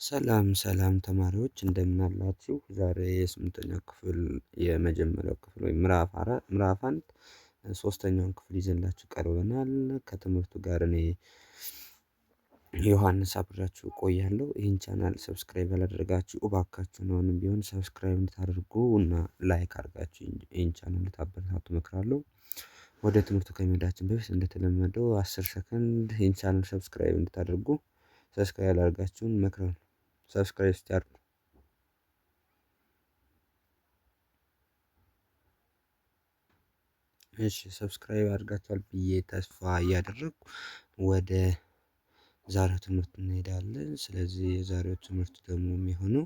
ሰላም ሰላም ተማሪዎች እንደምን አላችሁ? ዛሬ የስምንተኛ ክፍል የመጀመሪያው ክፍል ወይም ምዕራፍ አንድ ሶስተኛውን ክፍል ይዘንላችሁ ቀርበናል። ከትምህርቱ ጋር እኔ ዮሐንስ አብሬያችሁ እቆያለሁ። ይህን ቻናል ሰብስክራይብ ያላደረጋችሁ እባካችሁን አሁንም ቢሆን ሰብስክራይብ እንድታደርጉ እና ላይክ አድርጋችሁ ይህን ቻናል እንድታበረታቱ እመክራለሁ። ወደ ትምህርቱ ከመሄዳችን በፊት እንደተለመደው 10 ሰከንድ ይህን ቻናል ሰብስክራይብ እንድታደርጉ ሰብስክራይብ ያላደረጋችሁን እመክራለሁ። ሰብስክራይብ ስታደርጉ እሺ ሰብስክራይብ አድርጋችኋል ብዬ ተስፋ እያደረኩ ወደ ዛሬው ትምህርት እንሄዳለን። ስለዚህ የዛሬው ትምህርት ደግሞ የሚሆነው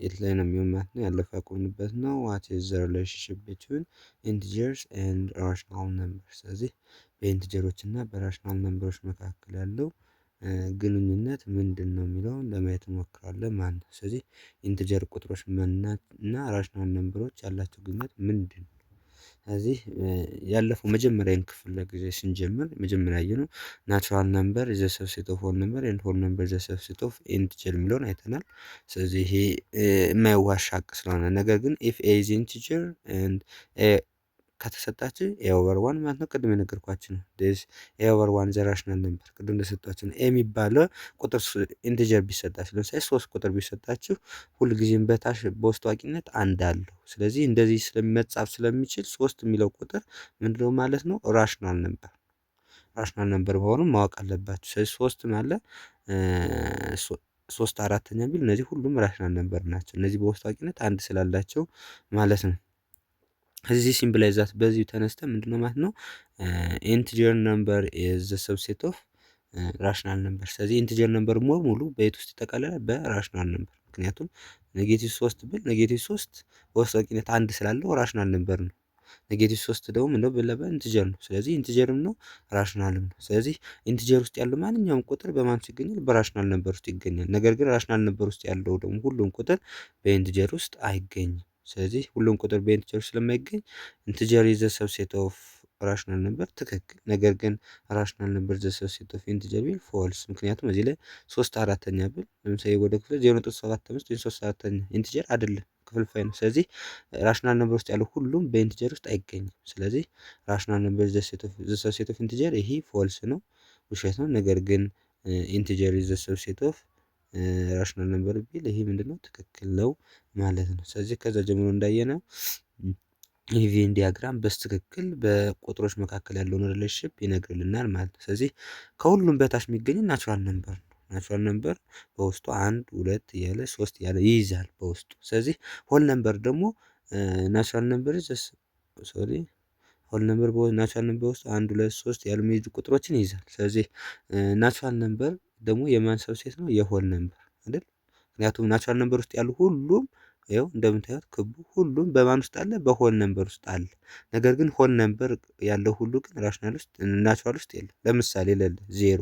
የት ላይ ነው የሚሆን ማለት ነው። ያለፈው ያቆምንበት ነው። ዋት ኢዝ ዘ ሪሌሽንሺፕ ቢትዊን ኢንቲጀርስ ኤንድ ራሽናል ነምበርስ። ስለዚህ በኢንቲጀሮች እና በራሽናል ነምበሮች መካከል ያለው ግንኙነት ምንድን ነው የሚለውን ለማየት እንሞክራለን ማለት ነው። ስለዚህ ኢንቲጀር ቁጥሮች እና ራሽናል ነምበሮች ያላቸው ግንኙነት ምንድን ነው? ስለዚህ ያለፈው መጀመሪያን ክፍል ጊዜ ስንጀምር መጀመሪያ ያየነው ናቹራል ነምበር ኢዝ ዘ ሰብሴት ኦፍ ሆል ነምበር ኤንድ ሆል ነምበር ኢዝ ዘ ሰብሴት ኦፍ ኢንቲጀር የሚለውን አይተናል። ስለዚህ ይሄ የማይዋሽ ሀቅ ስለሆነ ነገር ግን ኢፍ ኤ ኢዝ ኢንቲጀር ኤንድ ከተሰጣችሁ ኤ ኦቨር ዋን ማለት ነው። ቅድም የነገርኳችሁ ነው። ዲስ ኤ ኦቨር ዋን ዘ ራሽናል ነምበር ቅድም እንደሰጣችሁ ነው። ኤ የሚባለው ቁጥር ኢንቲጀር ቢሰጣችሁ ለምሳሌ 3 ቁጥር ቢሰጣችሁ ሁልጊዜም በታች በውስጥ አዋቂነት አንድ አለው። ስለዚህ እንደዚህ ስለመጻፍ ስለሚችል 3 የሚለው ቁጥር ምንድነው ማለት ነው? ራሽናል ነምበር ራሽናል ነምበር መሆኑን ማወቅ አለባችሁ። ስለዚህ 3 ማለት 3 አራተኛ ቢል እነዚህ ሁሉም ራሽናል ነምበር ናቸው። እነዚህ በውስጥ አዋቂነት አንድ ስላላቸው ማለት ነው። እዚህ ሲምፕላይዛት በዚህ ተነስተን ምንድነው ማለት ነው? ኢንቲጀር ነምበር ኢዝ ዘ ሰብሴት ኦፍ ራሽናል ነምበር። ስለዚህ ኢንቲጀር ነምበር ሙሉ በየት ውስጥ ይጠቃለላል? በራሽናል ነምበር። ምክንያቱም ኔጌቲቭ 3 ብል ኔጌቲቭ 3 በውስጥ አዋቂነት አንድ ስላለው ራሽናል ነምበር ነው። ኔጌቲቭ 3 ደግሞ ምንድነው ብለበ ኢንቲጀር ነው። ስለዚህ ኢንቲጀርም ነው ራሽናልም ነው። ስለዚህ ኢንቲጀር ውስጥ ያለው ማንኛውም ቁጥር በማን ውስጥ ይገኛል? በራሽናል ነምበር ውስጥ ይገኛል። ነገር ግን ራሽናል ነምበር ውስጥ ያለው ደግሞ ሁሉም ቁጥር በኢንቲጀር ውስጥ አይገኝም። ስለዚህ ሁሉም ቁጥር በኢንቲጀር ስለማይገኝ ኢንቲጀር ኢዝ ዘ ሰብሴት ኦፍ ራሽናል ነምበር ትክክል። ነገር ግን ራሽናል ነምበር ዘ ሰብሴት ኦፍ ኢንቲጀር ቢል ፎልስ። ምክንያቱም እዚህ ላይ 3 አራተኛ ብል ለምሳሌ ወደ ክፍል 0.75 ወይ 3 አራተኛ ኢንቲጀር አይደለም ክፍልፋይ ነው። ስለዚህ ራሽናል ነምበር ውስጥ ያለው ሁሉም በኢንቲጀር ውስጥ አይገኝም። ስለዚህ ራሽናል ነምበር ዘ ሰብሴት ኦፍ ኢንቲጀር ይሄ ፎልስ ነው፣ ውሸት ነው። ነገር ግን ኢንቲጀር ኢዝ ዘ ሰብሴት ኦፍ ራሽናል ነምበር ቢል ይሄ ምንድነው ትክክል ነው ማለት ነው። ስለዚህ ከዛ ጀምሮ እንዳየነው ይህ ቬን ዲያግራም በስትክክል በቁጥሮች መካከል ያለውን ሪሌሽንሺፕ ይነግርልናል ማለት ነው። ስለዚህ ከሁሉም በታች የሚገኝ ናቹራል ነምበር ነው። ናቹራል ነምበር በውስጡ 1 2 እያለ 3 እያለ ይይዛል በውስጡ። ስለዚህ ሆል ነምበር ደግሞ ናቹራል ነምበር ሆል ነምበር ናቹራል ነምበር ውስጥ 1 2 3 ያሉ የሚይዙ ቁጥሮችን ይይዛል። ስለዚህ ናቹራል ነምበር ደግሞ የማን ሰብሴት ነው? የሆል ነምበር አይደል? ምክንያቱም ናቹራል ነምበር ውስጥ ያሉ ሁሉም ይኸው እንደምታዩት ክቡ ሁሉም በማን ውስጥ አለ? በሆል ነምበር ውስጥ አለ። ነገር ግን ሆል ነምበር ያለው ሁሉ ግን ራሽናል ውስጥ ናቹራል ውስጥ የለም። ለምሳሌ ዜሮ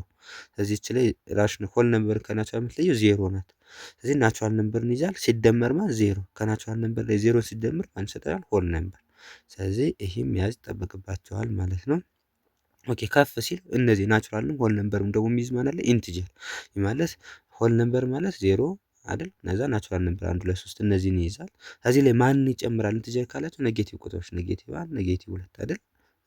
እዚች ላይ ራሽናል ሆል ነምበር ከናቹራል የምትለየው ዜሮ ናት። ስለዚህ ናቹራል ነምበርን ይዛል ሲደመር ዜሮ ከናቹራል ነምበር ላይ ዜሮ ሲደመር ማን ይሰጠናል? ሆል ነምበር። ስለዚህ ይህም መያዝ ይጠበቅባቸዋል ማለት ነው። ኦኬ ከፍ ሲል እነዚህ ናቹራልም ሆል ነምበርም ደግሞ የሚይዝ ማለት አለ ኢንቲጀር ማለት ሆል ነምበር ማለት ዜሮ አይደል? እነዛ ናቹራል ነምበር 1 2 3 እነዚህን ይይዛል። ከዚህ ላይ ማን ይጨምራል? ኢንቲጀር ካላችሁ ኔጌቲቭ ቁጥሮች ኔጌቲቭ 1 ኔጌቲቭ 2 አይደል?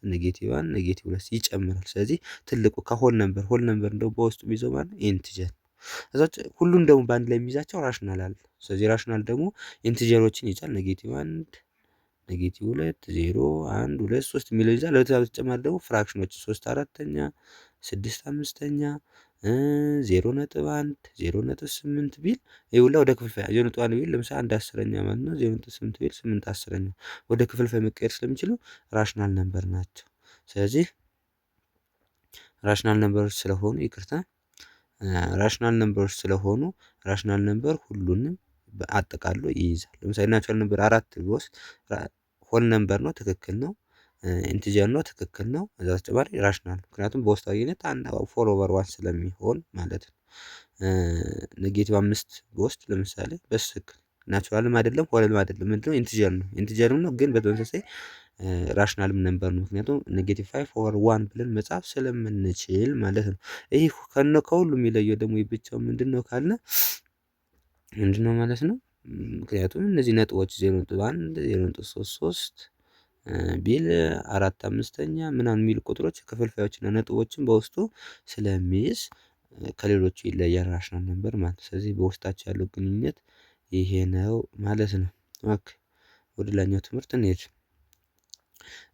ኔጌቲቭ 1 ኔጌቲቭ 2 ይጨምራል። ስለዚህ ትልቁ ከሆል ነምበር እንደው በውስጡ የሚይዘው ማለት ኢንቲጀር። እዛች ሁሉን ደግሞ በአንድ ላይ የሚይዛቸው ራሽናል አለ። ስለዚህ ራሽናል ደግሞ ኢንቲጀሮችን ይይዛል። ኔጌቲቭ 1 ኔጌቲቭ 2 0 1 2 3 የሚለው ይዛል። ለዛ በተጨማሪ ደግሞ ፍራክሽኖች 3 አራተኛ 6 አምስተኛ 0.1 0.8 ቢል ይውላ ወደ ክፍልፋይ 0.1 ቢል ለምሳሌ 1 አስረኛ ማለት ነው። 0.8 ቢል 8 አስረኛ ወደ ክፍልፋይ መቀየር ስለሚችሉ ራሽናል ነምበር ናቸው። ስለዚህ ራሽናል ነምበሮች ስለሆኑ ራሽናል ነምበር ሁሉንም አጠቃሎ ይይዛል። ለምሳሌ ናቹራል ነምበር 4 ቢወስድ ሆል ነምበር ነው፣ ትክክል ነው። ኢንቲጀር ነው፣ ትክክል ነው። እዛ ተጨማሪ ራሽናል ምክንያቱም በውስጣዊነት 4/1 ስለሚሆን ማለት ነው። ኔጌቲቭ 5 ቢወስድ ለምሳሌ በትክክል ናቹራልም አይደለም ሆልም አይደለም ምንድነው? ኢንቲጀር ነው። ኢንቲጀርም ነው ግን በተመሳሳይ ራሽናልም ነምበር ነው። ምክንያቱም -5/1 ብለን መጻፍ ስለምንችል ማለት ነው። ይህ ከሁሉም የሚለየው ደግሞ ብቻው ምንድነው ካልን ምንድነው ማለት ነው። ምክንያቱም እነዚህ ነጥቦች 0.1 0.33 ቢል 4/5 ምናምን የሚሉ ቁጥሮች ክፍልፋዮችና ነጥቦችን በውስጡ ስለሚይዝ ከሌሎቹ ይለያል ራሽናል ነምበር ማለት ነው። ስለዚህ በውስጣቸው ያለው ግንኙነት ይሄ ነው ማለት ነው። ኦኬ ወደ ሌላኛው ትምህርት እንሂድ።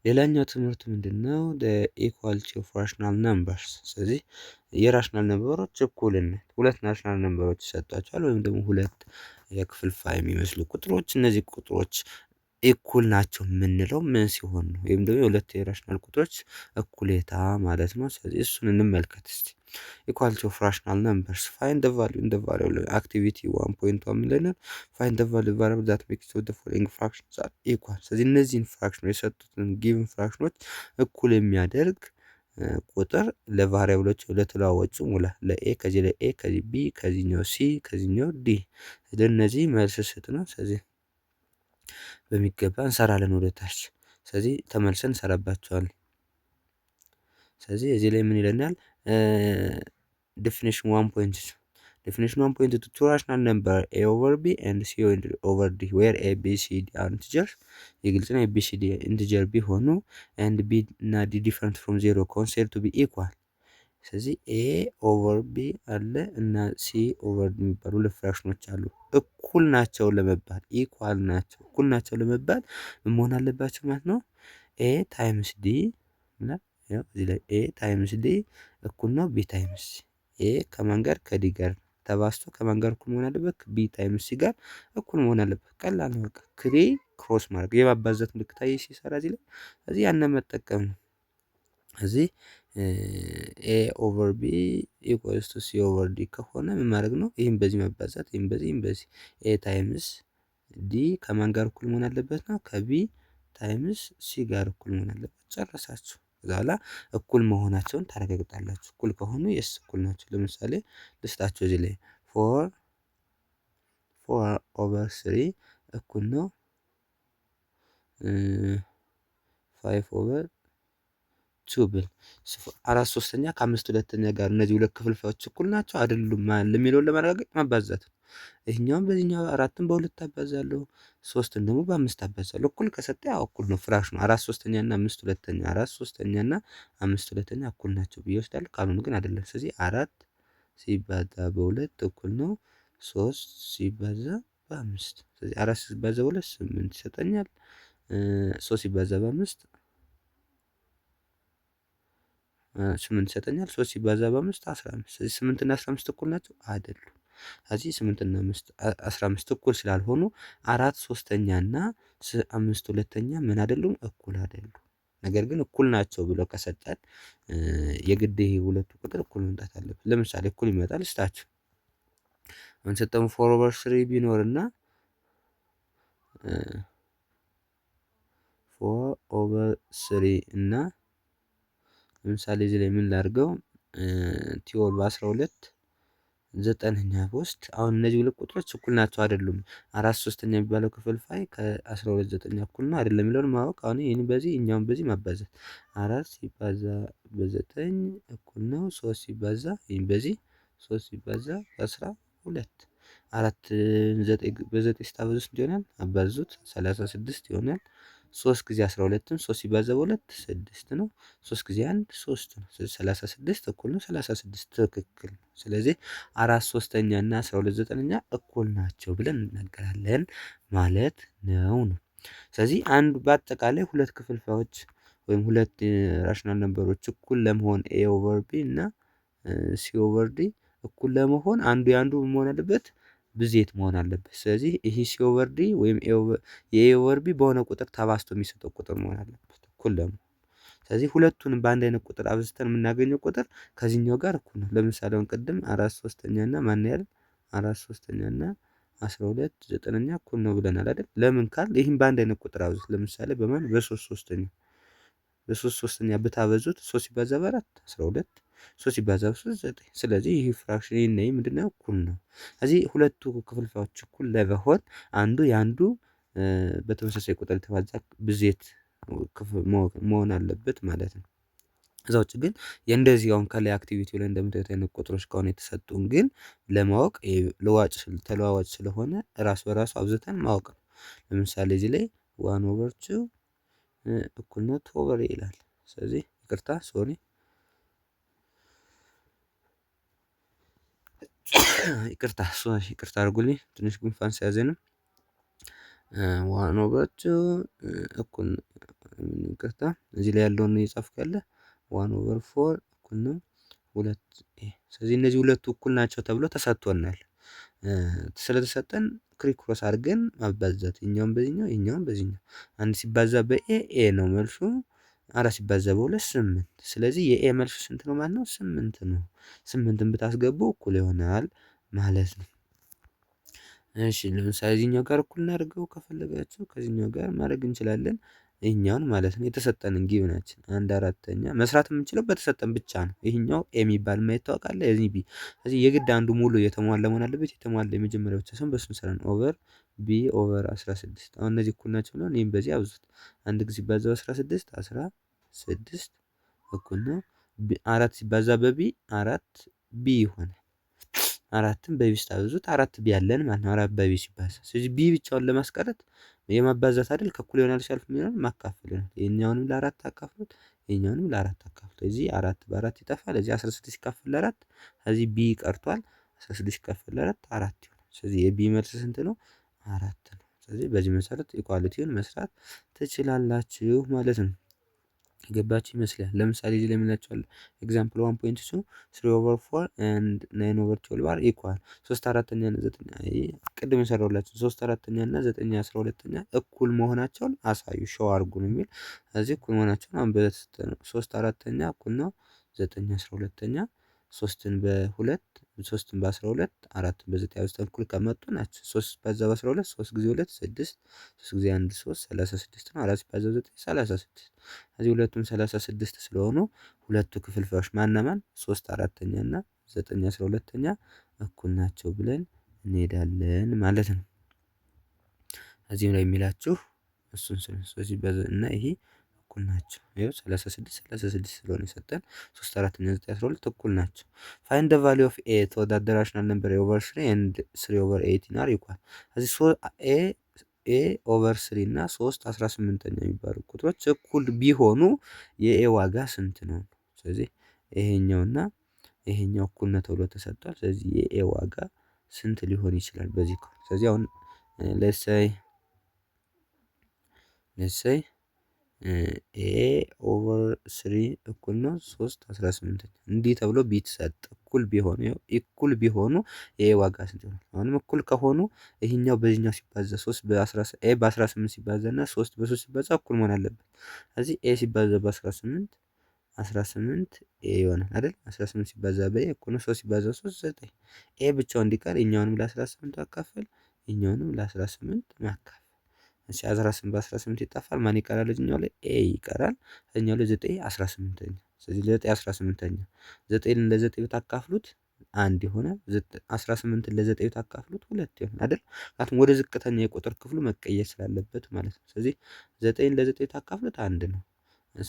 ሌላኛው ትምህርት ምንድነው? ኢኳሊቲ ኦፍ ራሽናል ነምበርስ። ስለዚህ የራሽናል ነምበሮች እኩልነት ሁለት ራሽናል ነምበሮች ይሰጧቸዋል ወይም ደግሞ ሁለት የክፍልፋይ የሚመስሉ ቁጥሮች እነዚህ ቁጥሮች እኩል ናቸው የምንለው ምን ሲሆን ነው? ወይም ደግሞ የሁለት የራሽናል ቁጥሮች እኩሌታ ማለት ነው። ስለዚህ እሱን እንመልከት እስቲ። ኢኳሊቲ ኦፍ ራሽናል ነምበርስ ፋይንድ ዘ ቫልዩ ኢን ዘ ቫሪያብል አክቲቪቲ 1.1 ሚለናል ፋይንድ ዘ ቫልዩ ቫሪያብል ዛት ሜክስ ዘ ፎሎዊንግ ፍራክሽንስ አር ኢኳል። ስለዚህ እነዚህን ፍራክሽኖች የሰጡትን ጊቭን ፍራክሽኖች እኩል የሚያደርግ ቁጥር ለቫሪያብሎች ለተለዋዋጩ ሙላ ለኤ ከዚህ ለኤ ከዚህ ቢ ከዚህኛው ሲ ከዚህኛው ዲ ለእነዚህ መልስ ስጥ ነው። ስለዚህ በሚገባ እንሰራለን ወደ ታች። ስለዚህ ተመልሰን እንሰራባቸዋለን። ስለዚህ እዚህ ላይ ምን ይለናል? ዴፊኒሽን 1.2 ዴፊኒሽን 1.2 two rational number a over b and c over d where a b c d are integers የግልጽ ነው። a b c d integer ቢሆኑ and b እና d different from 0 considered to be equal። ስለዚህ a over b አለ እና c over d የሚባሉ ሁለት ፍራክሽኖች አሉ። እኩል ናቸው ለመባል ኢኳል ናቸው እኩል ናቸው ለመባል መሆን አለባቸው ማለት ነው። a ታይምስ d እና ያው እዚህ ላይ a ታይምስ d እኩል ነው b ታይምስ c። a ከማን ጋር ከዲ ጋር ተባዝቶ ከማን ጋር እኩል መሆን አለበት? b ታይምስ c ጋር እኩል መሆን አለበት። ቀላል ነው በቃ ክሮስ ማድረግ የማባዛት ምልክት ሲሰራ እዚህ ያንን መጠቀም ነው። እዚህ a ኦቨር b ኢኳልስ ቱ c ኦቨር d ከሆነ ምን ማድረግ ነው? ይሄን በዚህ ማባዛት ይሄን በዚህ a ታይምስ d ከማን ጋር እኩል መሆን አለበት ነው? ከb ታይምስ c ጋር እኩል መሆን አለበት። ጨረሳችሁ። ከዛ በኋላ እኩል መሆናቸውን ታረጋግጣላችሁ። እኩል ከሆኑ የስ እኩል ናቸው። ለምሳሌ ልስጣችሁ እዚህ ላይ 4/3 እኩል ነው 5/2 ብል 4/3 ከ5/2 ጋር እነዚህ ሁለት ክፍልፋዮች እኩል ናቸው አይደሉም የሚለውን ለማረጋገጥ ማባዛት ነው። ይሄኛውን በዚህኛው 4ን በ2 አባዛለሁ 3ን ደግሞ በ5 አባዛለሁ። እኩል ከሰጠ ያው እኩል ነው ፍራክሽኑ 4/3 እና 5/2 4/3 እና 5/2 እኩል ናቸው ብዬ እወስዳለሁ። ካልሆነ ግን አይደለም። ስለዚህ 4 ሲባዛ በ2 እኩል ነው 3 ሲባዛ በ5። ስለዚህ 4 ሲባዛ በ2 8 ይሰጠኛል። 3 ሲባዛ በ5 8 ይሰጠኛል። 3 ሲባዛ በ5 15። ስለዚህ 8 እና 15 እኩል ናቸው አይደሉም። ስለዚህ 8 እና 15 እኩል ስላልሆኑ 4/3 እና 5/2 ምን አይደሉም እኩል አይደሉም። ነገር ግን እኩል ናቸው ብሎ ከሰጠን የግድ ይሄ ሁለቱ ቁጥር እኩል መምጣት አለበት። ለምሳሌ እኩል ይመጣል እስታችሁ አሁን ሰጠን 4/3 ቢኖርና 4/3 እና ለምሳሌ እዚህ ላይ ምን ላድርገው ቲዮል በ12 ዘጠነኛ ውስጥ አሁን እነዚህ ሁለት ቁጥሮች እኩል ናቸው አይደሉም። 4/3 የሚባለው ክፍልፋይ ከ12 ዘጠነኛ እኩል ነው አይደለም የሚለውን ማወቅ አሁን ይሄን በዚህ እኛውን በዚህ ማባዛት 4 ሲባዛ በ9 እኩል ነው 3 ሲባዛ ይሄን በዚህ 3 ሲባዛ በ12 4 9 በ9 ስታበዙት ስንት ይሆናል? አባዙት 36 ይሆናል። 3 ጊዜ 12ን 3 ሲባዛ በ2 6 ነው። 3 ጊዜ 1 3 ነው። ስለዚህ 36 እኩል ነው 36 ትክክል ነው። ስለዚህ 4/3 እና 12/9 እኩል ናቸው ብለን እንናገራለን ማለት ነው። ስለዚህ አንድ በአጠቃላይ ሁለት ክፍልፋዮች ወይም ሁለት ራሽናል ነምበሮች እኩል ለመሆን a ኦቨር b እና c ኦቨር d እኩል ለመሆን አንዱ ያንዱ መሆን አለበት ብዜት መሆን አለበት። ስለዚህ ይሄ c ኦቨር d ወይም የa ኦቨር b በሆነ ቁጥር ተባዝቶ የሚሰጠው ቁጥር መሆን አለበት እኩል ለመሆን። ስለዚህ ሁለቱንም በአንድ አይነት ቁጥር አብዝተን የምናገኘው ቁጥር ከዚህኛው ጋር እኩል ነው። ለምሳሌ አሁን ቅድም 4/3 እና ማን ያህል 4/3 እና 12/9 እኩል ነው ብለናል አይደል? ለምን ካል ይሄን በአንድ አይነት ቁጥር አብዙት። ለምሳሌ በማን በ3/3 በ3/3 ብታበዙት 3 ሲባዛ በ4 12 3 ሲባዛ በ3 9። ስለዚህ ይሄ ፍራክሽን ይሄን ምንድነው እኩል ነው። ስለዚህ ሁለቱ ክፍልፋዮች እኩል ለመሆን አንዱ ያንዱ በተመሳሳይ ቁጥር የተባዛ ብዜት መሆን አለበት ማለት ነው። ከዛ ውጪ ግን የእንደዚህ አሁን ከላይ አክቲቪቲው ላይ እንደምታዩት አይነት ቁጥሮች ከሆነ የተሰጡን ግን ለማወቅ ተለዋዋጭ ስለሆነ ራስ በራሱ አብዝተን ማወቅ ነው። ለምሳሌ እዚህ ላይ 1/2 እኩል ነው 2/a ይላል። ስለዚህ ይቅርታ ሶሪ ይቅርታ አድርጉልኝ ትንሽ ጉንፋን ስለያዘኝ ነው። 1/2 እኩል ይቅርታ እዚህ ላይ ያለውን እየጻፍኩ ያለ 1/4 እኩል ነው 2a። ስለዚህ እነዚህ ሁለቱ እኩል ናቸው ተብሎ ተሰጥቶናል። ስለተሰጠን ክሪክሮስ አድርገን ማባዛት ይሄኛውን በዚህኛው ይሄኛውን በዚህኛው አንድ ሲባዛ በኤ ኤ ነው መልሱ። አራት ሲባዛ በሁለት 8። ስለዚህ የኤ መልሱ ስንት ነው ማለት ነው? 8 ነው። 8ን ብታስገቡ እኩል ይሆናል ማለት ነው። እሺ ለምሳሌ እዚህኛው ጋር እኩል እናድርገው ከፈለጋችሁ ከዚህኛው ጋር ማድረግ እንችላለን። ይሄኛውን ማለት ነው የተሰጠንን ጊቭናችን 1/4 መስራት የምንችለው በተሰጠን ብቻ ነው። ይሄኛው ኤ የሚባል የማይታወቅ አለ የዚህ ቢ ስለዚህ የግድ አንዱ ሙሉ የተሟላ መሆን አለበት። የተሟላ የመጀመሪያው ብቻ ሳይሆን በሱ እንሰራለን ኦቨር ቢ ኦቨር 16 አሁን እነዚህ እኩል ናቸው ብለን ይሄን በዚህ አብዙት አንድ ጊዜ ሲባዛ በ16 16 እኩል ነው 4 ሲባዛ በቢ 4 ቢ ይሆናል። አራትን በቢ ስታበዙት 4 ቢ ያለን ማለት ነው። 4 በቢ ሲባዛ ስለዚህ ቢ ብቻውን ለማስቀረት የማባዛት አይደል ከእኩል ይሆናል ሲያልፍ የሚሆነው ማካፈል ነው። ይሄኛውንም ለ4 አካፍሉት ይሄኛውንም ለ4 አካፍሉት እዚህ 4 በ4 ይጠፋል። እዚህ 16 ሲካፈል ለ4 እዚህ ቢ ቀርቷል 16 ሲካፈል ለ4 4 ይሆናል። ስለዚህ የቢ መልስ ስንት ነው? 4 ነው። ስለዚህ በዚህ መሰረት ኢኳሊቲውን መስራት ትችላላችሁ ማለት ነው። የገባችሁ ይመስላል። ለምሳሌ እዚህ ላይ የምንላቸዋለን ኤግዛምፕል 1.2 3/4 and 9/12 are equal 3/4 እና 9 ቅድም የሰራሁላችሁ 3/4 እና 9 12 እኩል መሆናቸውን አሳዩ ሾው አድርጉ ነው የሚል እዚህ እኩል መሆናቸውን አሁን በተሰጠነው 3/4 እኩል ነው 9 12 3ን በ2 3ን በ12 4ን በ9 አብዝተን እኩል ከመጡ ናቸው። 3 ሲባዛ በ12 3 ጊዜ 2 6 3 ጊዜ 1 3 36 ነው። 4 ሲባዛ በ9 36 እዚህ ሁለቱም 36 ስለሆኑ ሁለቱ ክፍልፋዮች ማን 3/4 እና 9 12 እኩል ናቸው ብለን እንሄዳለን ማለት ነው። እዚህም ላይ የሚላችሁ እሱን ስለዚህ እና ይሄ እኩል ናቸው። ይኸው 36 ስለሆነ የሰጠን 3/4 እና 9 12 እኩል ናቸው። ፋይንድ ዘ ቫልዩ ኦፍ ኤ ቱ ዘ ራሽናል ነምበር ኦቨር 3 ኤንድ 3/18 አር ኢኳል እዚህ ኤ ኦቨር 3 እና 3 18ኛ የሚባሉ ቁጥሮች እኩል ቢሆኑ የኤ ዋጋ ስንት ነው? ስለዚህ ይሄኛውና ይሄኛው እኩል ነው ተብሎ ተሰጥቷል። ስለዚህ የኤ ዋጋ ስንት ሊሆን ይችላል? በዚህ ስለዚህ አሁን ሌትስ ሴይ ኤ ኦቨር 3 እኩል ነው 3 18 እንዲህ ተብሎ ቢትሰጥ እኩል ቢሆኑ ኤ ዋጋ ስንት ይሆናል? አሁንም እኩል ከሆኑ ይሄኛው በዚህኛው ሲባዛ 3 ኤ በ18 ሲባዛ እና 3 በ3 ሲባዛ እኩል መሆን አለበት። ስለዚህ ኤ ሲባዛ በ18 18 ኤ ይሆናል አይደል? 18 ሲባዛ በኤ እኩል ነው 3 ሲባዛ 3 9 ኤ ብቻው እንዲቀር እኛውንም ለ18 አካፈል እኛውንም ለ18 ማካፈል እሺ 18 በ18 ይጠፋል። ማን ይቀራል? እዚህኛው ላይ ኤ ይቀራል። እዚህኛው ላይ 9 18ኛ ስለዚህ 9 18ኛ 9ን ለ9 ብታካፍሉት 1 ይሆናል። 18ን ለ9 ብታካፍሉት 2 ይሆናል አይደል? ምክንያቱም ወደ ዝቅተኛ የቁጥር ክፍሉ መቀየር ስላለበት ማለት ነው። ስለዚህ 9ን ለ9 ብታካፍሉት 1 ነው።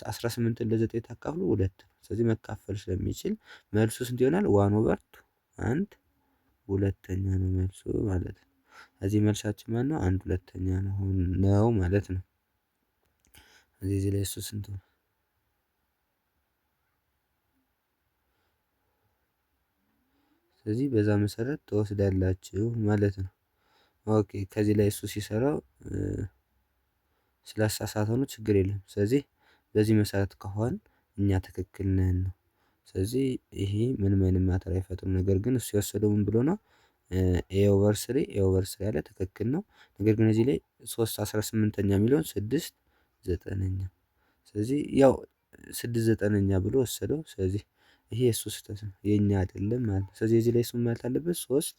18ን ለ9 ብታካፍሉ 2 ነው። ስለዚህ መካፈል ስለሚችል መልሱ ስንት ይሆናል? 1/2 1 2ኛ ነው መልሱ ማለት ነው። እዚህ መልሳችን ማን ነው? 1/2ኛ ነው ማለት ነው። እዚህ ላይ እሱ ስንት ነው? ስለዚህ በዛ መሰረት ትወስዳላችሁ ማለት ነው። ኦኬ ከዚህ ላይ እሱ ሲሰራው ስላሳሳተው ነው ችግር የለም። ስለዚህ በዚህ መሰረት ከሆነ እኛ ትክክል ነን ነው። ስለዚህ ይሄ ምንም ማተር አይፈጥርም። ነገር ግን እሱ የወሰደው ምን ብሎ ነው? ኤ ኦቨር 3 ያለ ትክክል ነው። ነገር ግን እዚህ ላይ 3 18ኛ የሚለውን 6 9ኛ ስለዚህ ያው 6 9ኛ ብሎ ወሰደው። ስለዚህ ይሄ የሱ ስህተት ነው የኛ አይደለም ማለት ነው። ስለዚህ እዚህ ላይ እሱ ማለት አለበት 3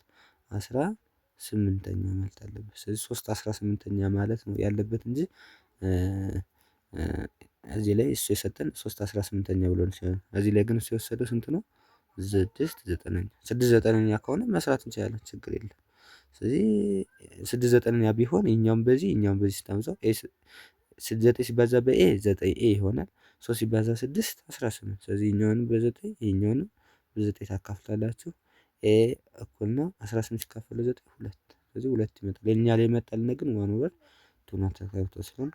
18ኛ ማለት አለበት። ስለዚህ 3 18ኛ ማለት ነው ያለበት እንጂ እዚህ ላይ እሱ የሰጠን 3 18ኛ ብሎ ሲሆን እዚህ ላይ ግን እሱ የወሰደው ስንት ነው? 6 9ኛ 6 9ኛ ከሆነ መስራት እንችላለን ችግር የለም። ስለዚህ 6 9ኛ ቢሆን እኛውም በዚህ እኛውም በዚህ ስታምዛው 9 ሲባዛ በኤ 9 ኤ ይሆናል። 3 ሲባዛ 6 18። ስለዚህ ይሄኛውንም በ9 ይሄኛውንም በ9 ታካፍላላችሁ። ኤ እኩል ነው 18 ሲካፈል 9 2። ስለዚህ 2 ይመጣል። የኛ ላይ የመጣልን ግን 1/2 ነው ተካፍቶ ስለሆነ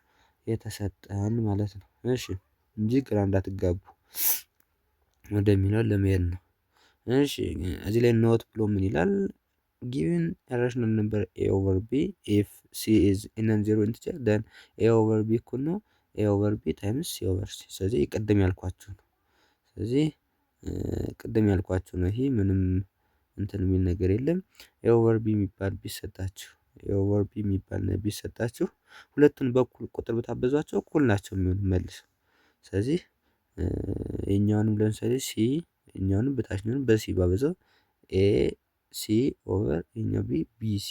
የተሰጠን ማለት ነው። እሺ እንጂ ግራ እንዳትጋቡ ወደሚለው ለመሄድ ነው። እሺ እዚህ ላይ ኖት ብሎ ምን ይላል? given a rational number a over b if c is a non-zero integer then a over b እኩል ነው a over b times c over c። ስለዚህ ቅድም ያልኳችሁ ነው። ስለዚህ ቅድም ያልኳችሁ ነው። ይሄ ምንም እንትን የሚል ነገር የለም። a over b የሚባል ቢሰጣችሁ a over b የሚባል ቢሰጣችሁ ሁለቱን በኩል ቁጥር ብታበዟቸው እኩል ናቸው የሚሆኑ መልሰው። ስለዚህ የኛውንም ለምሳሌ ሲ የኛውንም በታችኛውንም በሲ ባበዛው ኤ ሲ ኦቨር የኛው ቢ ቢ ሲ።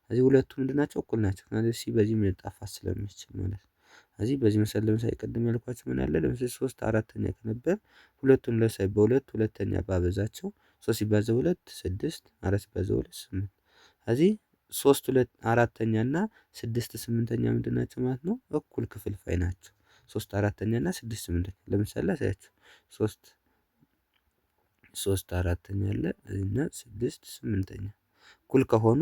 ስለዚህ ሁለቱ ምንድን ናቸው? እኩል ናቸው። ስለዚህ ሲ በዚህ መጣፋት ስለሚችል ማለት ነው። ስለዚህ በዚህ መሰል ለምሳሌ ቅድም ያልኳችሁ ምን አለ? ለምሳሌ 3 4ኛ ከነበር ሁለቱን ለምሳሌ በሁለት ሁለተኛ ባበዛቸው 3 ሲባዛ 2 6 4 ሲባዛ 2 8። ስለዚህ 3 2 4ኛ እና 6 8ኛ ምንድን ናቸው ማለት ነው? እኩል ክፍልፋይ ናቸው። 3 4ኛ እና 6 8ኛ ለምሳሌ አሳያችሁ 3 4ኛ አለ እና 6 8ኛ እኩል ከሆኑ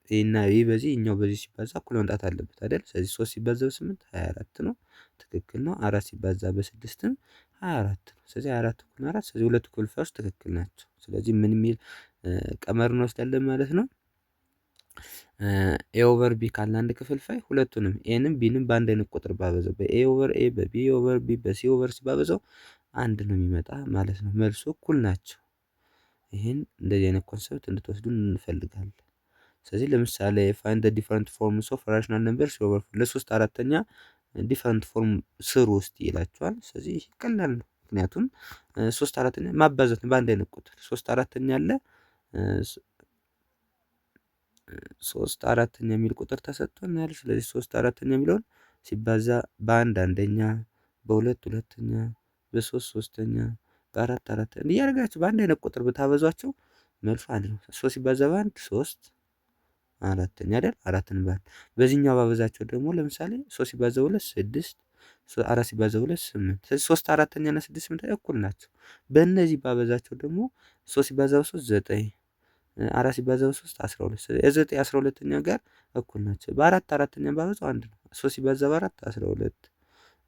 ይሄና ይሄ በዚህ እኛው በዚህ ሲባዛ እኩል መምጣት አለበት አይደል? ስለዚህ 3 ሲባዛ በ8 24 ነው። ትክክል ነው። 4 ሲባዛ በ6ም 24 ነው። ስለዚህ 24 እኩል 4 ስለዚህ ሁለቱ ክፍልፋዮች ትክክል ናቸው። ስለዚህ ምን የሚል ቀመር እንወስዳለን ማለት ነው። ኤ ኦቨር ቢ ካልን አንድ ክፍልፋይ ሁለቱንም ኤንም ቢንም በአንድ አይነት ቁጥር ባበዛው በኤ ኦቨር ኤ በቢ ኦቨር ቢ በሲ ኦቨር ሲ ባበዛው አንድ ነው የሚመጣ ማለት ነው። መልሱ እኩል ናቸው። ይህን እንደዚህ አይነት ኮንሰፕት እንድትወስዱ እንፈልጋለን። ስለዚህ ለምሳሌ ፋይንድ ዘ ዲፈረንት ፎርምስ ኦፍ ራሽናል ነምበርስ ኦቨር ለሶስት አራተኛ ዲፈረንት ፎርም ስሩ ውስጥ ይላቸዋል። ስለዚህ ቀላል ነው። ምክንያቱም 3 4ኛ ማባዛት ነው በአንድ አይነት ቁጥር 3 4ኛ አለ 3 4ኛ የሚል ቁጥር ተሰጥቶናል። ስለዚህ 3 4ኛ የሚለውን ሲባዛ በአንድ አንደኛ፣ በሁለት ሁለተኛ፣ በሶስት ሶስተኛ፣ በአራት አራተኛ እያደረጋችሁ በአንድ አይነት ቁጥር ብታበዟቸው መልሱ አንድ ነው። 3 ሲባዛ በአንድ 3 አራተኛ አይደል? አራትን በአንድ በዚህኛው ባበዛቸው ደግሞ ለምሳሌ 3 ሲባዛ 2 6 4 ሲባዛ 2 8። ስለዚህ 3 4ኛ እና 6 8 እኩል ናቸው። በእነዚህ ባበዛቸው ደግሞ 3 ሲባዛ 3 9 4 ሲባዛ 3 12። ስለዚህ የ9 12ኛ ጋር እኩል ናቸው። በአራት አራተኛ ባበዛው አንድ ነው። 3 ሲባዛ በ4 12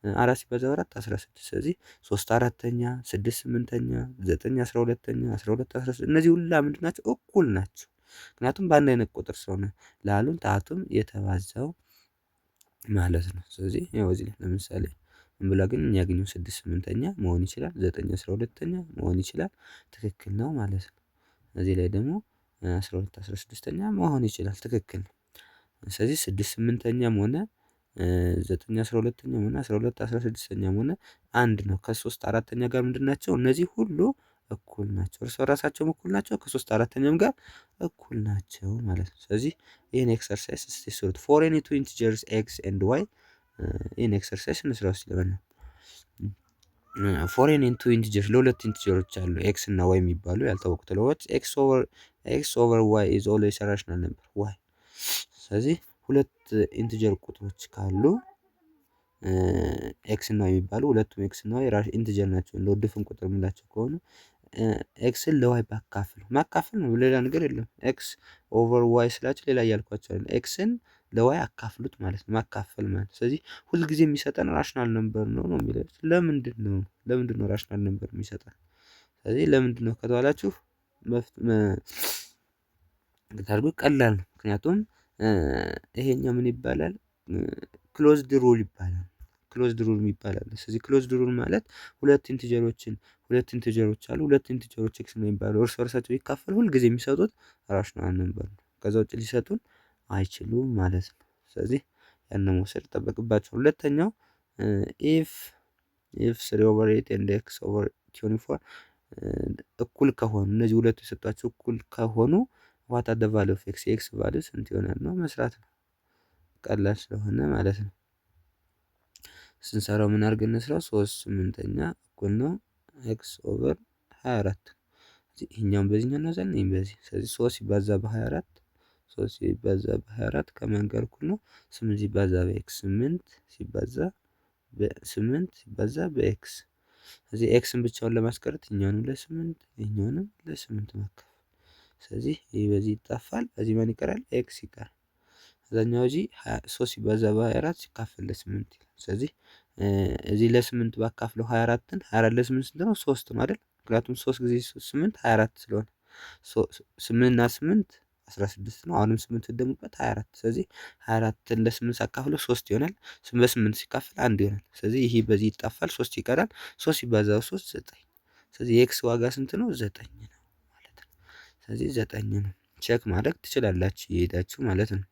4 ሲባዛ በ4 16። ስለዚህ 3 4ኛ 6 8ኛ 9 12ኛ 12 16 እነዚህ ሁላ ምንድን ናቸው? እኩል ናቸው። ምክንያቱም በአንድ አይነት ቁጥር ስለሆነ ላሉም ታቱም የተባዛው ማለት ነው። ስለዚህ ያው እዚህ ላይ ለምሳሌ ምን ብላ ግን የሚያገኘው 6 8ኛ መሆን ይችላል። 9 12ኛ መሆን ይችላል። ትክክል ነው ማለት ነው። እዚህ ላይ ደግሞ 12 16ኛ መሆን ይችላል። ትክክል ነው። ስለዚህ 6 8ኛም ሆነ 9 12ኛም ሆነ 12 16ኛም ሆነ አንድ ነው። ከ3 4ኛ ጋር ምንድን ናቸው? እነዚህ ሁሉ እኩል ናቸው። እርስ በራሳቸውም እኩል ናቸው። ከ3 4ኛም ጋር እኩል ናቸው ማለት ነው። ስለዚህ ይህን ኤክሰርሳይዝ እስቲ ስሩት። ፎር ኤኒ ቱ ኢንቲጀርስ ኤክስ ኤንድ ዋይ ይህን ኤክሰርሳይዝ እንስራ ውስጥ ለምን ፎር ኤኒ ቱ ኢንቲጀርስ ለሁለት ኢንቲጀሮች አሉ ኤክስ እና ዋይ የሚባሉ ያልታወቁ ተለዋዋጭ ኤክስ ኦቨር ዋይ ኢዝ ኦልዌይስ አ ራሽናል ነምበር ዋይ። ስለዚህ ሁለት ኢንቲጀር ቁጥሮች ካሉ ኤክስ እና ዋይ የሚባሉ ሁለቱም ኤክስ እና ዋይ ኢንቲጀር ናቸው። እንደው ድፍን ቁጥር የምላቸው ከሆነ ኤክስን ለዋይ ባካፍል ማካፈል ነው፣ ሌላ ነገር የለም። ኤክስ ኦቨር ዋይ ስላችሁ ሌላ እያልኳቸው አይደል። ኤክስን ለዋይ አካፍሉት ማለት ነው፣ ማካፈል ማለት። ስለዚህ ሁልጊዜ የሚሰጠን ራሽናል ነምበር ነው የሚለው። ለምንድን ነው ራሽናል ነምበር የሚሰጠን? ስለዚህ ለምንድን ነው ከተባላችሁ ታርጉ ቀላል ነው። ምክንያቱም ይሄኛው ምን ይባላል? ክሎዝድ ሩል ይባላል። ክሎዝድ ሩል ይባላል። ስለዚህ ክሎዝድ ሩል ማለት ሁለት ኢንቲጀሮች አሉ። ሁለት ኢንቲጀሮች ኤክስ ነው የሚባሉ እርስ በርሳቸው ይካፈሉ ሁልጊዜ የሚሰጡት ራሽናል ነምበር ነው። ከዛ ውጭ ሊሰጡን አይችሉም ማለት ነው። ስለዚህ ያን መውሰድ ይጠበቅባቸዋል። ሁለተኛው ኢፍ 3/8 and x/24 እኩል ከሆኑ እነዚህ ሁለቱ የሰጧቸው እኩል ከሆኑ ዋት አር ዘ ቫልዩ ኦፍ ኤክስ የኤክስ ቫልዩ ስንት ይሆናል ነው መስራት ነው። ቀላል ስለሆነ ማለት ነው። ስንሰራው ምን አድርገን እንስራው? 3 8ኛ እኩል ነው ኤክስ ኦቨር 24። ይሄኛውን በዚህኛው እናዛለን ይሄን በዚህ። ስለዚህ 3 ሲባዛ በ24 3 ሲባዛ በ24 ከማን ጋር እኩል ነው? 8 ሲባዛ በኤክስ 8 ሲባዛ በ8 ሲባዛ በኤክስ እዚህ ኤክስን ብቻውን ለማስቀረት እኛውንም ለ8 እኛውንም ለ8 ማካፈል። ስለዚህ ይህ በዚህ ይጣፋል። በዚህ ማን ይቀራል? ኤክስ ይቀራል። አብዛኛው እዚህ 3 ሲባዛ በ24 ሲካፈል ለ8 ይላል። ስለዚህ እዚህ ለ8 ባካፍለው 24ን 24 ለ8 ስንት ነው? 3 ነው አይደል? ምክንያቱም 3 ጊዜ 8 24 ስለሆነ 8 እና 8 16 ነው። አሁንም 8 ትደምሩበት 24። ስለዚህ 24ን ለ8 ሳካፍለው 3 ይሆናል። በ8 ሲካፈል 1 ይሆናል። ስለዚህ ይሄ በዚህ ይጣፋል። 3 ይቀራል። 3 ሲባዛ 3 9። ስለዚህ የኤክስ ዋጋ ስንት ነው? 9 ነው ማለት ነው። ስለዚህ 9 ነው። ቼክ ማድረግ ትችላላችሁ እየሄዳችሁ ማለት ነው።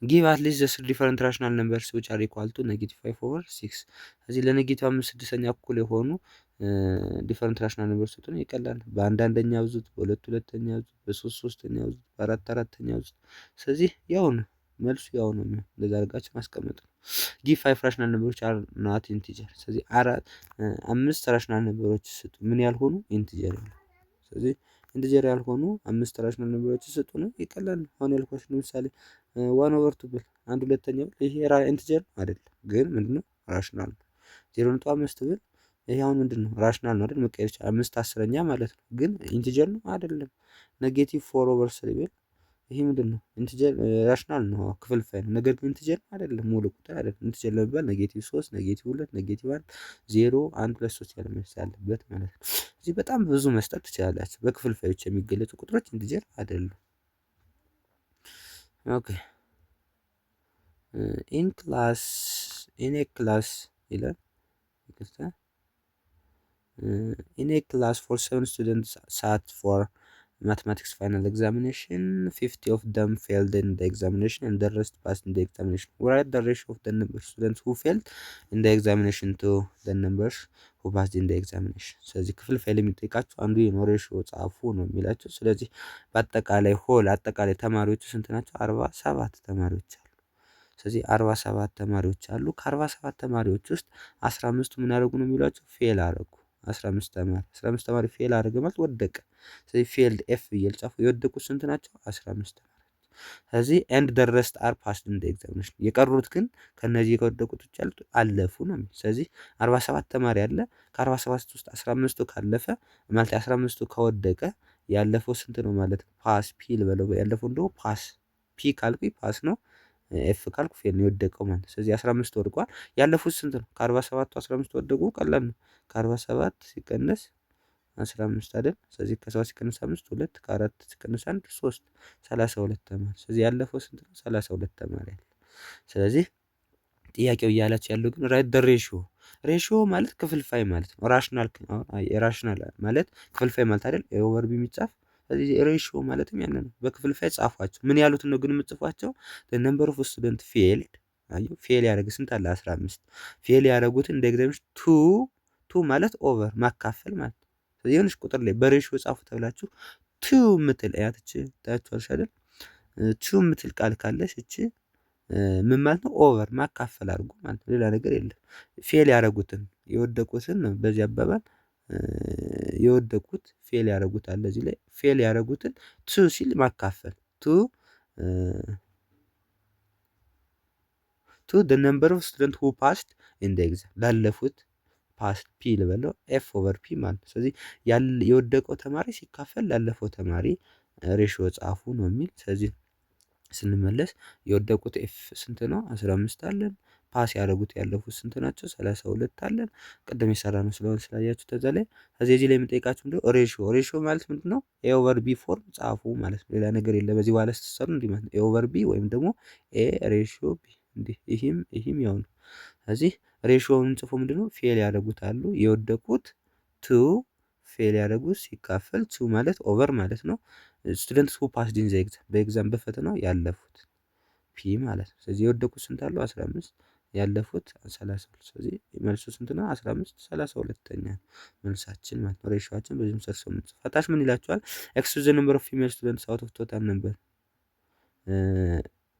ጊቭ አት ሊስት ዘ ዲፈረንት ራሽናል ነምበርስ ዊች አር ኢኳል ቱ -5/6 እዚህ ለኔጌቲቭ 5/6 እኩል የሆኑ ዲፈረንት ራሽናል ነምበርስ ስትሆኑ ይቀላል። በአንድ አንደኛ አብዙት፣ በሁለት ሁለተኛ አብዙት፣ በሶስት ሶስተኛ አብዙት፣ በአራት አራተኛ አብዙት። ስለዚህ ያው ነው መልሱ ያው ነው። እንደዛ አድርጋችሁ ማስቀመጥ ነው። ጊቭ 5 ራሽናል ነምበሮች አር ናት ኢንቲጀር ስለዚህ 5 ራሽናል ነምበሮች ስጡ ምን ያልሆኑ ኢንቲጀር ነው። ስለዚህ ኢንቲጀር ያልሆኑ 5 ራሽናል ነምበሮች ስጡ ነው ይቀላል። አሁን ያልኳችሁ ለምሳሌ 1/2 ብል 1/2 ብል ይሄ ኢንቲጀር አይደለም ግን ምንድነው ራሽናል ነው። 0.5 ብል ይሄ አሁን ምንድነው ራሽናል ነው አይደል? መቀየር ይችላል 5/10ኛ ማለት ነው። ግን ኢንቲጀር ነው አይደለም። -4/3 ብል ይሄ ምንድነው ኢንቲጀር ራሽናል ነው ክፍልፋይ ነው። ነገር ግን ኢንቲጀር አይደለም ሙሉ ቁጥር አይደለም። ኢንቲጀር ለመባል -3 -2 -1 0 1 2 3 ያለ መልስ ያለበት ማለት ነው። እዚህ በጣም ብዙ መስጠት ትችላላችሁ። በክፍልፋዮች የሚገለጹ ቁጥሮች ኢንቲጀር አይደሉም። ኦኬ ኢን ኤ ክላስ ይላል ይቅርታ in a class for 7 students sat for mathematics final examination 50 of them failed in the examination and the rest passed in the examination. Write the ratio of the number of students who failed in the examination to the numbers who passed in the examination. ስለዚህ ክፍል ፋይል የሚጠይቃችሁ አንዱ የኖ ሬሽዮ ጻፉ ነው የሚላችሁ። ስለዚህ በአጠቃላይ አጠቃላይ ተማሪዎቹ ስንት ናቸው? 47 ተማሪዎች አሉ። ስለዚህ 47 ተማሪዎች አሉ። ከ47 ተማሪዎች ውስጥ 15ቱ ምን አደረጉ ነው የሚሏቸው? ፌል አደረጉ። 15 ተማሪ ፌል አደረገ ማለት ወደቀ። ስለዚህ ፌልድ ኤፍ ብዬ ልጻፈው። የወደቁት ስንት ናቸው? 15 ተማሪዎች። ስለዚህ ኤንድ ዘ ረስት አር ፓስድ ኢን ዘ ኤግዛሚኔሽን የቀሩት ግን ከነዚህ ከወደቁት ውጭ ያሉት አለፉ ነው። ስለዚህ 47 ተማሪ አለ። ከ47 ውስጥ 15ቱ ካለፈ ማለት 15ቱ ከወደቀ ያለፈው ስንት ነው ማለት ነው? ፓስ ፒ ልበለው። ያለፈው እንደው ፓስ ፒ ካልኩኝ ፓስ ነው። ኤፍ ካልኩ ፌል ነው የወደቀው ማለት። ስለዚህ 15 ወድቋል። ያለፉት ስንት ነው? ከ47ቱ 15 ወደቁ። ቀላል ነው። ከ47 ሲቀነስ 15 አይደል? ስለዚህ ከ7 ሲቀነስ 5 2 ከ4 ሲቀነስ 1 3 32 ተማሪ። ስለዚህ ያለፈው ስንት ነው? 32 ተማሪ አለ። ስለዚህ ጥያቄው እያላችሁ ያለው ግን ራይት ደ ሬሽዮ ማለት ክፍልፋይ ማለት ነው። ራሽናል ማለት ክፍልፋይ ማለት አይደል? ኦቨር ቢ የሚጻፍ ስለዚህ ሬሽዮ ማለትም ያንን ነው። በክፍልፋይ ጻፏቸው። ምን ያሉትን ነው ግን የምትጽፏቸው? ነምበር ኦፍ ስቱደንት ፌልድ ፌል ያደረገ ስንት አለ? 15 ፌል ያደረጉትን እንደ ኤግዛሚኔሽን ቱ ማለት ኦቨር ማካፈል ማለት ነው። ስለዚህ የሆነች ቁጥር ላይ በሬሽዮ ጻፉ ተብላችሁ ቱ ምትል ያትች ታያችኋለሽ አይደል? ቱ ምትል ቃል ካለሽ እቺ ምን ማለት ነው? ኦቨር ማካፈል አድርጉ ማለት ነው። ሌላ ነገር የለም። ፌል ያደረጉትን የወደቁትን በዚህ አባባል የወደቁት ፌል ያደረጉት አለ እዚህ ላይ ፌል ያደረጉትን ቱ ሲል ማካፈል ቱ the number of students who passed in the exam ላለፉት ፓስት ፒ ልበለው ኤፍ ኦቨር ፒ ማለት ነው። ስለዚህ የወደቀው ተማሪ ሲካፈል ላለፈው ተማሪ ሬሽዮ ጻፉ ነው የሚል። ስለዚህ ስንመለስ የወደቁት ኤፍ ስንት ነው? 15 አለን። ፓስ ያደረጉት ያለፉት ስንት ናቸው? 32 አለን። ቅድም የሰራነው ስለሆነ ስላያችሁ ተዛ ላይ እዚህ ላይ የምጠይቃችሁ ምንድነው? ሬሽዮ ማለት ምንድነው? ኤ ኦቨር ቢ ፎርም ጻፉ ማለት ነው። ሌላ ነገር የለም። በዚህ በኋላ ስትሰሩ እንዲህ ማለት ነው። ኤ ኦቨር ቢ ወይም ደግሞ ኤ ሬሽዮ ቢ እንዲህ ይህም ያው ነው። ስለዚህ ሬሽዮውን ጽፎ ምንድነው? ፌል ያደረጉት አሉ። የወደቁት ቱ ፌል ያደረጉት ሲካፈል ቱ ማለት ኦቨር ማለት ነው። ስቱደንትስ ሁ ፓስድ ኢን ዘ ኤግዛም በኤግዛም በፈተናው ያለፉት ፒ ማለት ነው። ስለዚህ የወደቁት ስንት አለው? 15 ያለፉት 32። ስለዚህ መልሱ ስንት ነው? 15 32ኛ መልሳችን ማለት ነው። ሬሽዮአችን በዚህም ሰርሰው ምን ፈታሽ ምን ይላችኋል? ኤክስ ዘ ነምበር ኦፍ ፊሜል ስቱደንትስ አውት ኦፍ ቶታል ነምበር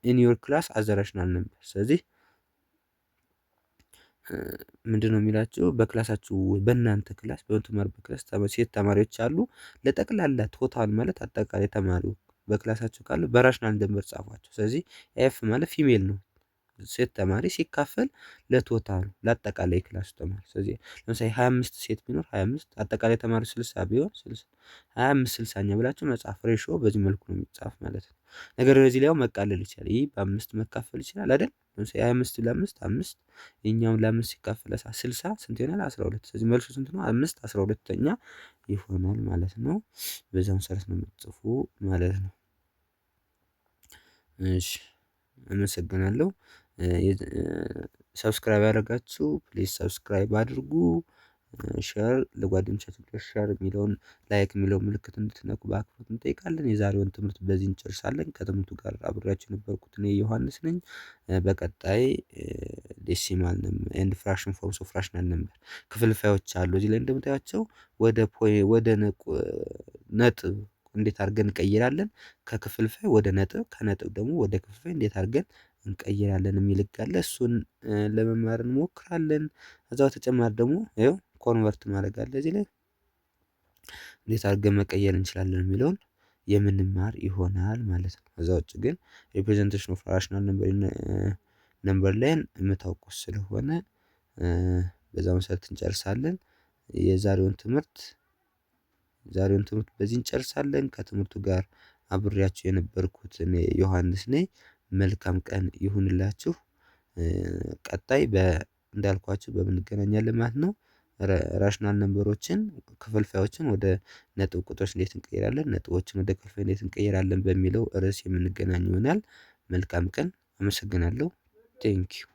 ኢን ዩር ክላስ አዝ ራሽናል ነምበር። ስለዚህ ምንድነው የሚላችሁ? በክላሳችሁ በእናንተ ክላስ በምትማሩበት ክላስ ሴት ተማሪዎች አሉ። ለጠቅላላ ቶታል ማለት አጠቃላይ ተማሪው በክላሳችሁ ካሉ በራሽናል ነምበር ጻፏቸው። ስለዚህ ኤፍ ማለት ፊሜል ነው ሴት ተማሪ ሲካፈል ለቶታሉ ለአጠቃላይ ክላሱ ተማሪ። ስለዚህ ለምሳሌ 25 ሴት ቢኖር 25 አጠቃላይ ተማሪ 60 ቢሆን 60 25 60ኛ ብላችሁ መጻፍ ሬሾ በዚህ መልኩ ነው የሚጻፍ ማለት ነው። ነገር ግን እዚህ ላይ ያው መቃለል ይችላል። ይህ በ5 መካፈል ይችላል አይደል? ለምሳሌ 25 ለ5 5 ይሄኛውን ለ5 ሲካፈል 60 ስንት ይሆናል? 12። ስለዚህ መልሱ ስንት ነው? 5 12ኛ ይሆናል ማለት ነው። በዛው መሰረት ነው የምትጽፉ ማለት ነው። እሺ አመሰግናለሁ። ሰብስክራይብ ያደረጋችሁ ፕሊዝ ሰብስክራይብ አድርጉ። ሼር ለጓደኞቻችሁ ሼር የሚለውን ላይክ የሚለውን ምልክት እንድትነኩ በአክብሮት እንጠይቃለን። የዛሬውን ትምህርት በዚህ እንጨርሳለን። ከትምህርቱ ጋር አብሬያችሁ የነበርኩት እኔ ዮሐንስ ነኝ። በቀጣይ ዴሲማል ኤንድ ፍራክሽን ፎርምስ ኦፍ ራሽናል ነምበር ክፍልፋዮች አሉ። እዚህ ላይ እንደምታያቸው ወደ ነጥብ እንዴት አድርገን እንቀይራለን፣ ከክፍልፋይ ወደ ነጥብ፣ ከነጥብ ደግሞ ወደ ክፍልፋይ እንዴት አድርገን እንቀይራለን የሚል ህግ አለ። እሱን ለመማር እንሞክራለን። ከዛ በተጨማሪ ደግሞ ይኸው ኮንቨርት ማድረግ አለ እዚህ ላይ እንዴት አድርገን መቀየር እንችላለን የሚለውን የምንማር ይሆናል ማለት ነው። ከዛ ውጭ ግን ሪፕሬዘንቴሽን ኦፍ ራሽናል ነምበር ላይን የምታውቁት ስለሆነ በዛ መሰረት እንጨርሳለን። የዛሬውን ትምህርት በዚህ እንጨርሳለን። ከትምህርቱ ጋር አብሬያችሁ የነበርኩት እኔ ዮሐንስ ነኝ። መልካም ቀን ይሁንላችሁ። ቀጣይ እንዳልኳችሁ በምን እንገናኛለን ማለት ነው። ራሽናል ነምበሮችን ክፍልፋዮችን ወደ ነጥብ ቁጥሮች እንዴት እንቀይራለን፣ ነጥቦችን ወደ ክፍልፋይ እንዴት እንቀይራለን በሚለው ርዕስ የምንገናኝ ይሆናል። መልካም ቀን። አመሰግናለሁ። ቴንኪው